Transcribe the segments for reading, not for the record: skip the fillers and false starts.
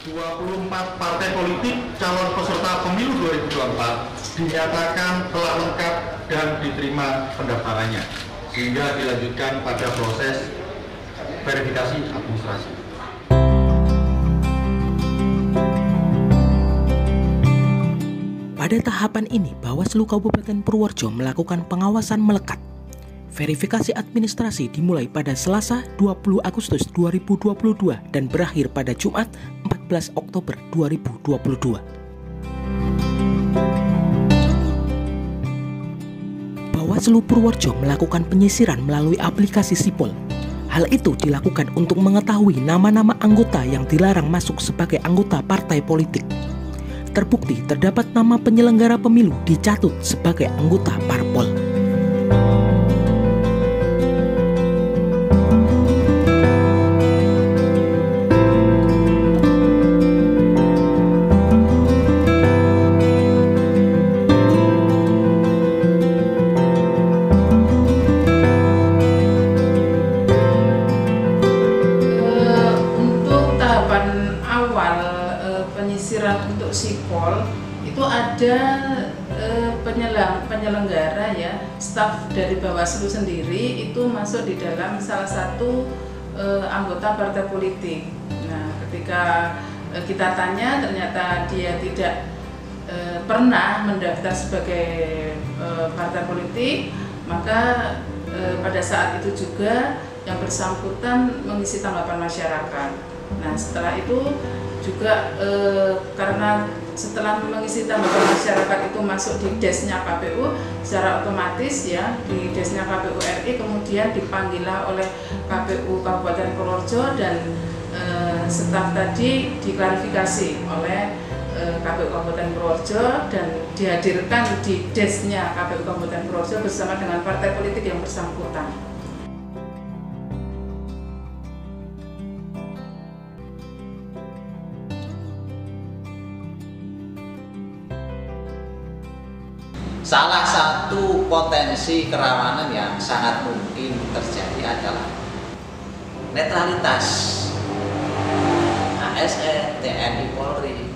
24 partai politik calon peserta pemilu 2024 dinyatakan telah lengkap dan diterima pendaftarannya, sehingga dilanjutkan pada proses verifikasi administrasi. Pada tahapan ini, Bawaslu Kabupaten Purworejo melakukan pengawasan melekat. Verifikasi administrasi dimulai pada Selasa 20 Agustus 2022 dan berakhir pada Jumat 14 Oktober 2022. Bawaslu Purworejo melakukan penyisiran melalui aplikasi Sipol. Hal itu dilakukan untuk mengetahui nama-nama anggota yang dilarang masuk sebagai anggota partai politik. Terbukti terdapat nama penyelenggara pemilu dicatut sebagai anggota parpol. Penyisiran untuk Sipol itu ada penyelenggara ya, staf dari Bawaslu sendiri itu masuk di dalam salah satu anggota partai politik. Nah, ketika kita tanya ternyata dia tidak pernah mendaftar sebagai partai politik, maka pada saat itu juga yang bersangkutan mengisi tanggapan masyarakat. Nah, setelah itu juga karena setelah mengisi tanggapan masyarakat itu masuk di desnya KPU, secara otomatis ya di desnya KPU RI kemudian dipanggillah oleh KPU Kabupaten Purworejo dan staf tadi diklarifikasi oleh KPU Kabupaten Purworejo dan dihadirkan di desnya KPU Kabupaten Purworejo bersama dengan partai politik yang bersangkutan. Salah satu potensi kerawanan yang sangat mungkin terjadi adalah netralitas ASN, TNI, Polri.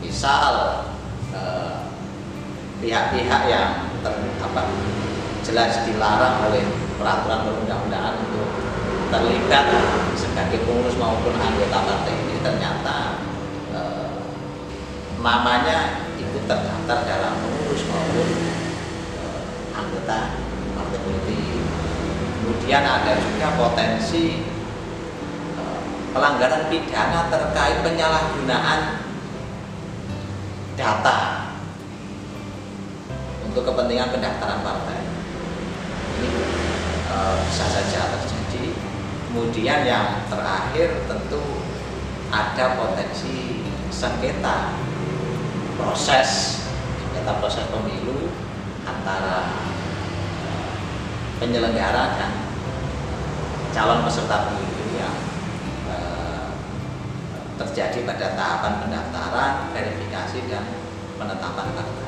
Misal pihak-pihak yang jelas dilarang oleh peraturan perundang-undangan untuk terlibat sebagai pengurus maupun anggota partai ini ternyata namanya terdaftar dalam pengurus maupun anggota partai politik. Kemudian ada juga potensi pelanggaran pidana terkait penyalahgunaan data untuk kepentingan pendaftaran partai. Ini bisa saja terjadi. Kemudian yang terakhir tentu ada potensi sengketa proses pemilu antara penyelenggara dan calon peserta pemilu yang terjadi pada tahapan pendaftaran, verifikasi, dan penetapan partai.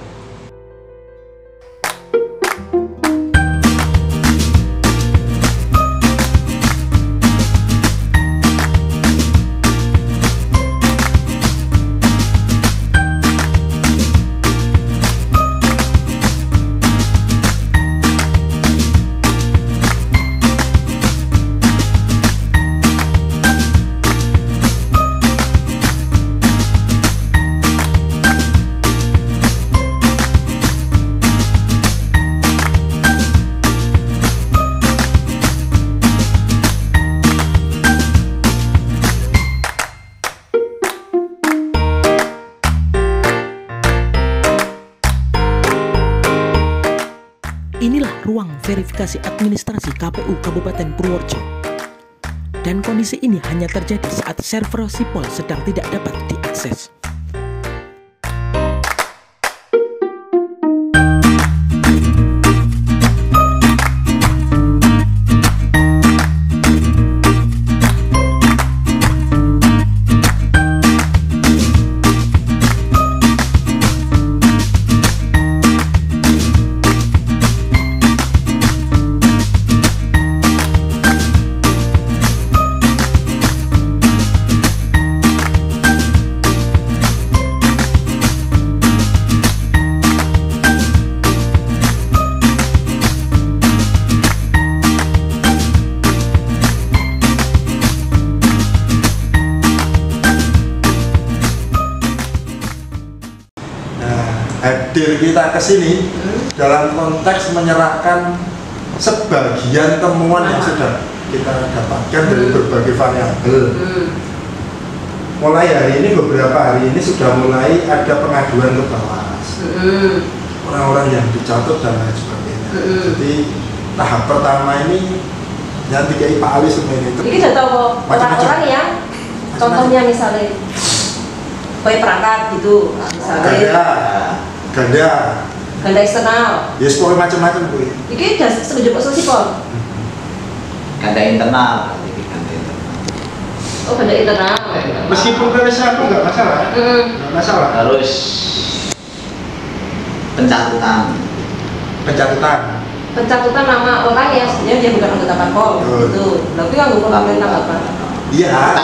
Inilah ruang verifikasi administrasi KPU Kabupaten Purworejo. Dan kondisi ini hanya terjadi saat server Sipol sedang tidak dapat diakses. hadir kita ke sini dalam konteks menyerahkan sebagian temuan yang sudah kita dapatkan dari berbagai variabel. Mulai hari ini, beberapa hari ini sudah mulai ada pengaduan ke Bawas, orang-orang yang dicatut dan lain sebagainya. Jadi tahap pertama ini yang dikai Pak Ali sebenarnya itu. Ini sudah tahu orang-orang yang contohnya misalnya kayak perangkat gitu, misalnya ganda eksternal. Ya pokoknya macam-macam Bu. Ini sudah setuju Pak Sosipol. Ganda internal. Oh, ganda internal. Meskipun versi aku nggak masalah, nggak masalah. Harus Pencatutan nama orang yang sebenarnya dia bukan anggota parpol, gitu. Tapi anggota pemerintah apa? Iya,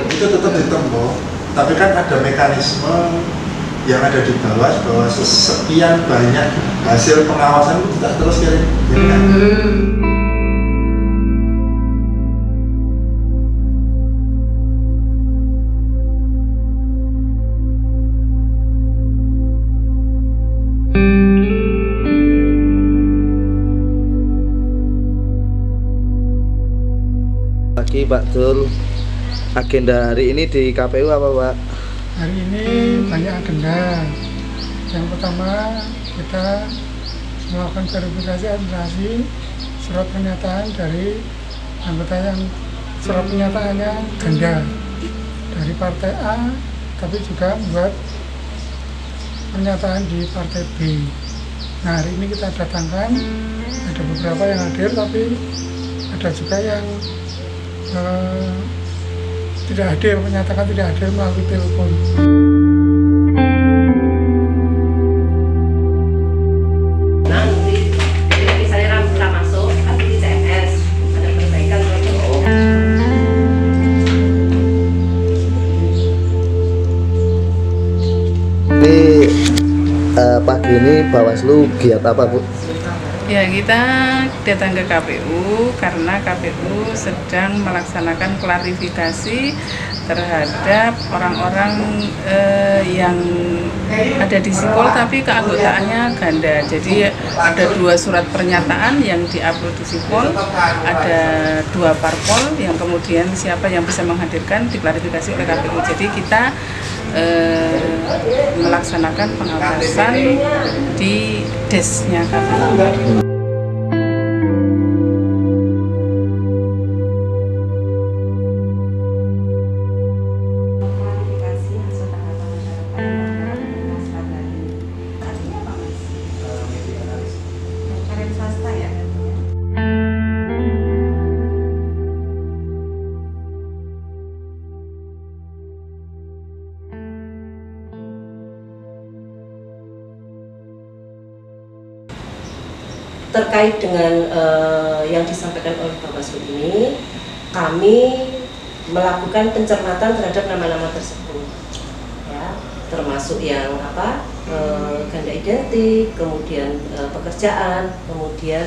itu tetap ditempuh. Tapi kan ada mekanisme yang ada di bawah bahwa sekian banyak hasil pengawasan itu tidak terus kirim. Pagi Pak Dul, agenda hari ini di KPU apa Pak? Hari ini banyak agenda. Yang pertama kita melakukan verifikasi administrasi surat pernyataan dari anggota yang surat pernyataannya ganda dari partai A, tapi juga membuat pernyataan di partai B. Nah, hari ini kita datangkan, ada beberapa yang hadir, tapi ada juga yang tidak hadir, menyatakan tidak hadir melalui telepon. Nanti misalnya ramah masuk, nanti di CMS ada perbaikan protokol. Ini pagi ini Bawaslu giat apa Bu? Ya, kita datang ke KPU karena KPU sedang melaksanakan klarifikasi terhadap orang-orang yang ada di Sipol tapi keanggotaannya ganda. Jadi ada 2 surat pernyataan yang diupload di Sipol, ada 2 parpol yang kemudian siapa yang bisa menghadirkan diklarifikasi oleh KPU. Jadi kita melaksanakan pengawasan di desnya KPU. Terkait dengan yang disampaikan oleh Bawaslu ini, kami melakukan pencermatan terhadap nama-nama tersebut, ya, termasuk yang ganda identik, kemudian pekerjaan, kemudian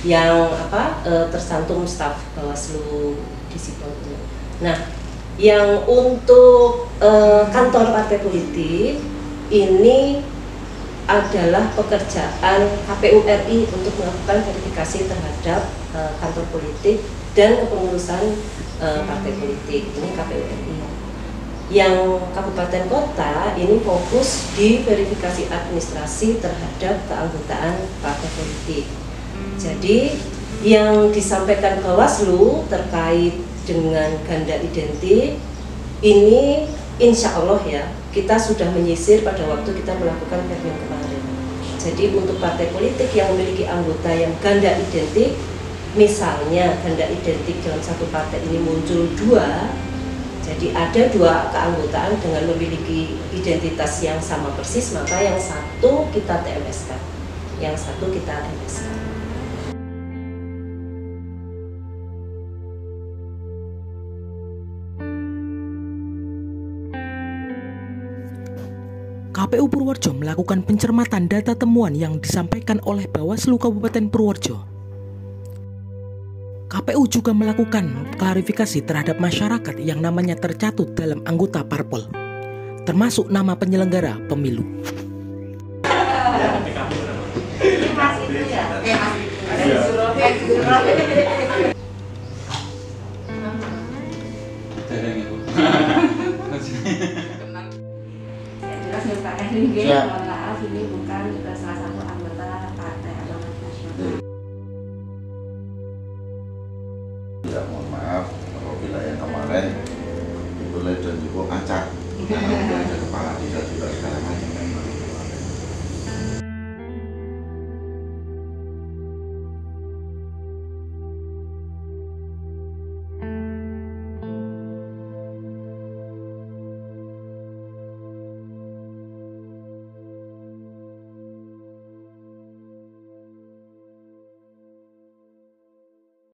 yang tersantum staf Bawaslu di Sipol. Nah, yang untuk kantor partai politik ini adalah pekerjaan KPU RI untuk melakukan verifikasi terhadap kantor politik dan kepengurusan partai politik. Ini KPU RI. Yang kabupaten kota ini fokus di verifikasi administrasi terhadap keanggotaan partai politik. Jadi yang disampaikan Bawaslu terkait dengan ganda identik ini insya Allah ya, kita sudah menyisir pada waktu kita melakukan permen kemarin. Jadi untuk partai politik yang memiliki anggota yang ganda identik, misalnya ganda identik dalam satu partai ini muncul 2, jadi ada 2 keanggotaan dengan memiliki identitas yang sama persis, maka yang satu kita TMS-kan, yang satu kita MS-kan. KPU Purworejo melakukan pencermatan data temuan yang disampaikan oleh Bawaslu Kabupaten Purworejo. KPU juga melakukan klarifikasi terhadap masyarakat yang namanya tercatut dalam anggota parpol, termasuk nama penyelenggara pemilu. Jelas nih Pak Erwin, mohon maaf ini bukan salah satu anggota Partai Amanat Nasional. Ya mohon maaf apabila yang kemarin itu dan juga acak, karena ada kepala desa juga sekarang